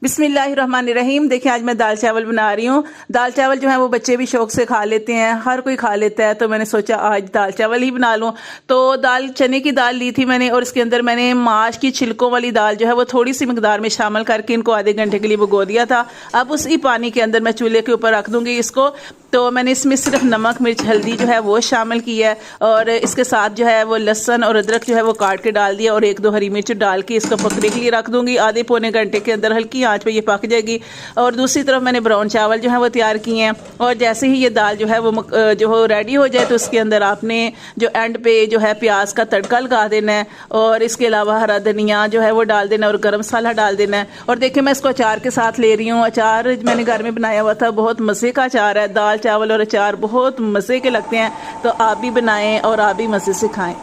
बिस्मिल्लाहिर्रहमानिर्रहीम। देखिए आज मैं दाल चावल बना रही हूँ। दाल चावल जो है वो बच्चे भी शौक से खा लेते हैं, हर कोई खा लेता है, तो मैंने सोचा आज दाल चावल ही बना लूँ। तो दाल चने की दाल ली थी मैंने, और इसके अंदर मैंने माश की छिलकों वाली दाल जो है वो थोड़ी सी मिकदार में शामिल करके इनको आधे घंटे के लिए भिगो दिया था। अब उसी पानी के अंदर मैं चूल्हे के ऊपर रख दूंगी इसको। तो मैंने इसमें सिर्फ नमक मिर्च हल्दी जो है वो शामिल की है, और इसके साथ जो है वो लहसुन और अदरक जो है वो काट के डाल दिया, और 1-2 हरी मिर्च डाल के इसको पकने के लिए रख दूंगी। आधे पौने घंटे के अंदर हल्की आंच पे ये पक जाएगी। और दूसरी तरफ मैंने ब्राउन चावल जो है वो तैयार किए हैं, और जैसे ही ये दाल जो है वो रेडी हो जाए तो उसके अंदर आपने जो एंड पे जो है प्याज का तड़का लगा देना है, और इसके अलावा हरा धनिया जो है वो डाल देना है, और गर्म मसाला डाल देना है। और देखिए मैं इसको अचार के साथ ले रही हूँ। अचार मैंने घर में बनाया हुआ था, बहुत मज़े का अचार है। दाल चावल और अचार बहुत मज़े के लगते हैं, तो आप भी बनाएं और आप भी मज़े से खाएं।